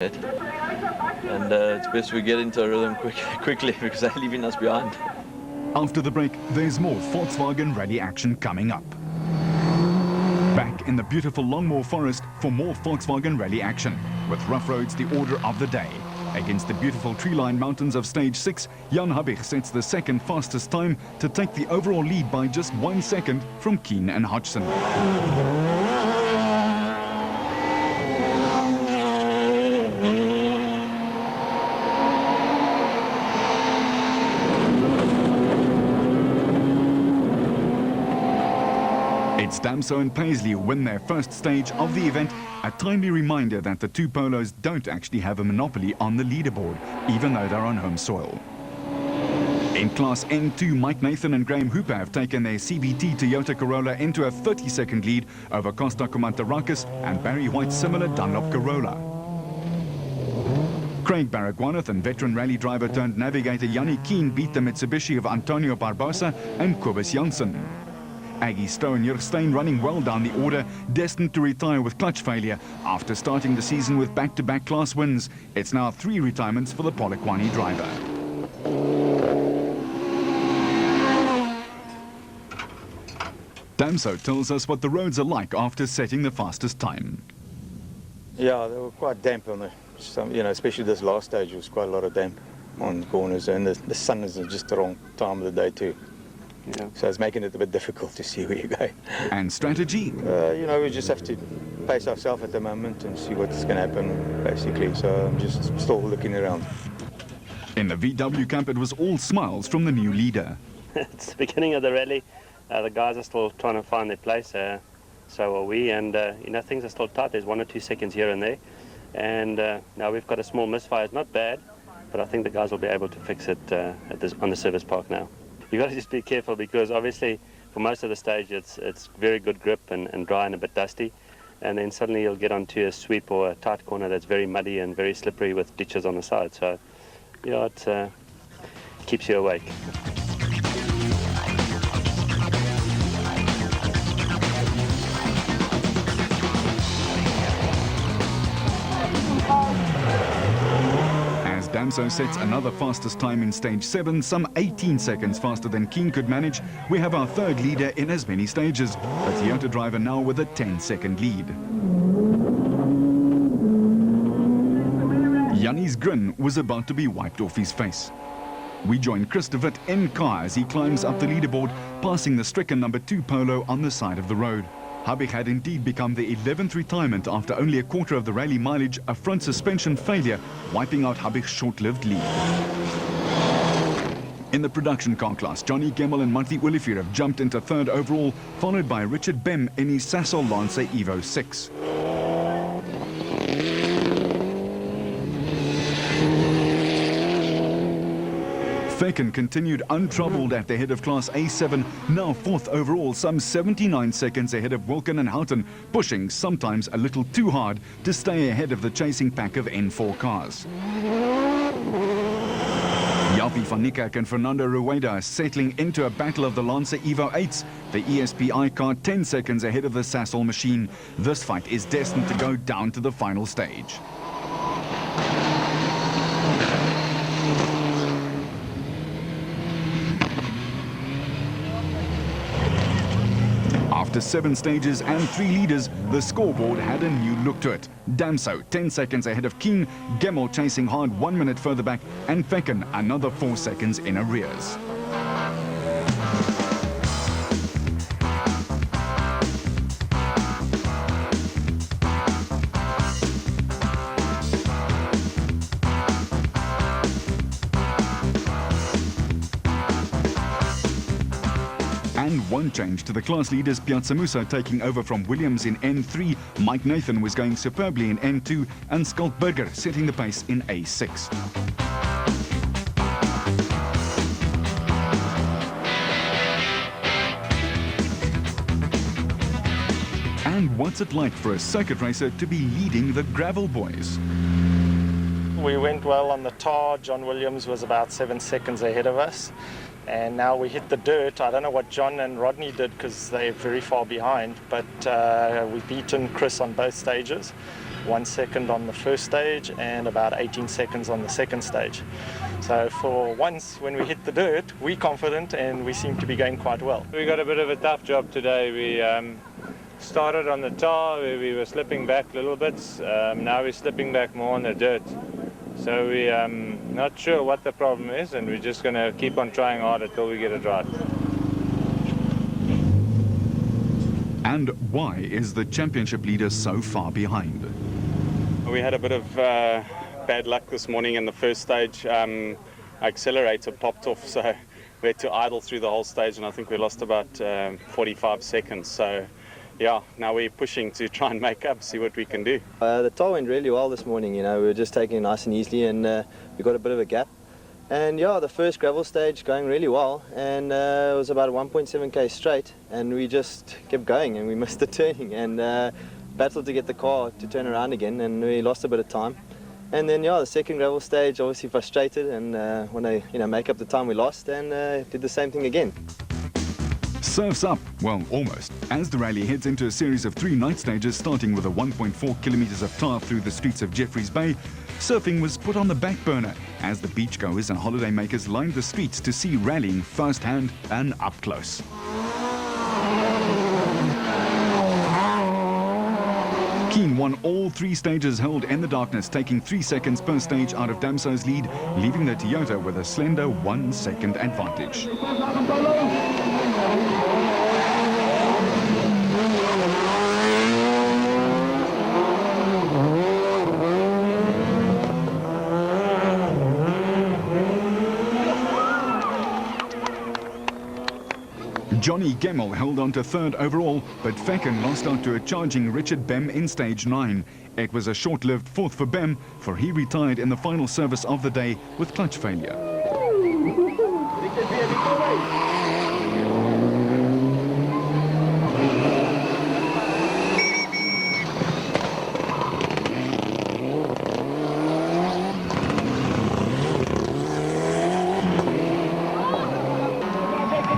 And it's best we get into a rhythm quickly because they're leaving us behind. After the break, there's more Volkswagen Rally action coming up. Back in the beautiful Longmore Forest for more Volkswagen Rally action, with rough roads the order of the day. Against the beautiful tree-lined mountains of Stage 6, Jan Habig sets the second fastest time to take the overall lead by just 1 second from Keen and Hodgson. It's Damso and Paisley who win their first stage of the event, a timely reminder that the two polos don't actually have a monopoly on the leaderboard, even though they're on home soil. In Class N2, Mike Nathan and Graham Hooper have taken their CVT Toyota Corolla into a 30-second lead over Costa Comantarakis and Barry White's similar Dunlop Corolla. Craig Baragwanath and veteran rally driver turned navigator Yanni Keen beat the Mitsubishi of Antonio Barbosa and Kobus Janssen. Aggie Stowe and Jurgstein running well down the order, destined to retire with clutch failure after starting the season with back-to-back class wins. It's now 3 retirements for the Polokwane driver. Damso tells us what the roads are like after setting the fastest time. Yeah, they were quite damp on especially this last stage. Was quite a lot of damp on corners, and the sun is just the wrong time of the day too. Yeah. So it's making it a bit difficult to see where you go. And strategy? We just have to pace ourselves at the moment and see what's going to happen, basically. So I'm just still looking around. In the VW camp, it was all smiles from the new leader. It's the beginning of the rally. The guys are still trying to find their place. So are we. And, things are still tight. There's 1 or 2 seconds here and there. And now we've got a small misfire. It's not bad, but I think the guys will be able to fix it on the service park now. You've got to just be careful because obviously for most of the stage it's very good grip and dry and a bit dusty, and then suddenly you'll get onto a sweep or a tight corner that's very muddy and very slippery with ditches on the side. So it keeps you awake. Damso sets another fastest time in stage 7, some 18 seconds faster than Keen could manage. We have our third leader in as many stages, a Toyota driver now with a 10-second lead. Yanni's grin was about to be wiped off his face. We join Chris de Wit in car as he climbs up the leaderboard, passing the stricken number 2 Polo on the side of the road. Habig had indeed become the 11th retirement after only a quarter of the rally mileage, a front suspension failure, wiping out Habig's short-lived lead. In the production car class, Johnny Gemmel and Monty Olivier have jumped into 3rd overall, followed by Richard Bem in his Sasol Lancer Evo 6. Fecken continued untroubled at the head of Class A7, now 4th overall, some 79 seconds ahead of Wilken and Houghton, pushing sometimes a little too hard to stay ahead of the chasing pack of N4 cars. Javi van Niekerk and Fernando Rueda settling into a battle of the Lancer Evo 8s, the ESPI car 10 seconds ahead of the Sasol machine. This fight is destined to go down to the final stage. After 7 stages and 3 leaders, the scoreboard had a new look to it. Damso 10 seconds ahead of Keen, Gemmel chasing hard 1 minute further back, and Fecken another 4 seconds in arrears. And one change to the class leaders, Piazza Musa taking over from Williams in N3, Mike Nathan was going superbly in N2, and Skultberger setting the pace in A6. And what's it like for a circuit racer to be leading the gravel boys? We went well on the tar. John Williams was about 7 seconds ahead of us. And now we hit the dirt. I don't know what John and Rodney did because they're very far behind, but we've beaten Chris on both stages. 1 second on the first stage and about 18 seconds on the second stage. So for once, when we hit the dirt, we're confident and we seem to be going quite well. We got a bit of a tough job today. We started on the tar where we were slipping back little bits. Now we're slipping back more on the dirt. So we're not sure what the problem is, and we're just going to keep on trying hard until we get it right. And why is the championship leader so far behind? We had a bit of bad luck this morning in the first stage. Our accelerator popped off, so we had to idle through the whole stage, and I think we lost about 45 seconds. So yeah, now we're pushing to try and make up, see what we can do. The tar went really well this morning, you know, we were just taking it nice and easily, and we got a bit of a gap. And yeah, the first gravel stage going really well, and it was about 1.7k straight, and we just kept going, and we missed the turning, and battled to get the car to turn around again, and we lost a bit of time. And then yeah, the second gravel stage, obviously frustrated, and want to make up the time we lost, and did the same thing again. Surf's up, well, almost, as the rally heads into a series of 3 night stages starting with a 1.4 kilometers of tar through the streets of Jeffreys Bay. Surfing was put on the back burner as the beachgoers and holidaymakers lined the streets to see rallying firsthand and up close. Keen won all 3 stages held in the darkness, taking 3 seconds per stage out of Damso's lead, leaving the Toyota with a slender 1 second advantage. Johnny Gemmell held on to 3rd overall, but Fecken lost out to a charging Richard Bem in stage 9. It was a short-lived 4th for Bem, for he retired in the final service of the day with clutch failure.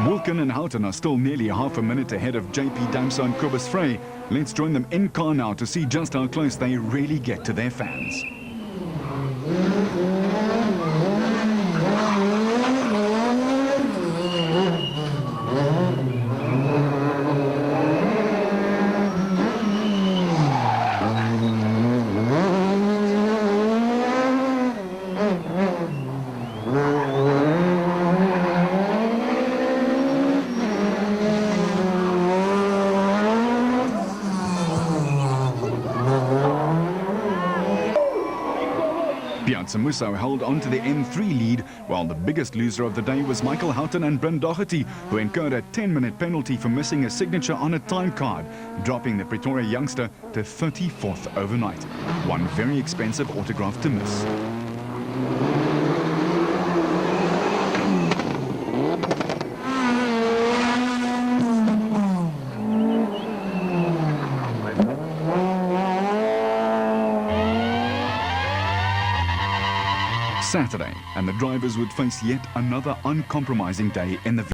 Wilken and Houghton are still nearly half a minute ahead of JP Damso and Kobus Frey. Let's join them in car now to see just how close they really get to their fans. Piazza Musso held on to the N3 lead, while the biggest loser of the day was Michael Houghton and Bryn Doherty, who incurred a 10-minute penalty for missing a signature on a time card, dropping the Pretoria youngster to 34th overnight. One very expensive autograph to miss. Saturday, and the drivers would face yet another uncompromising day in the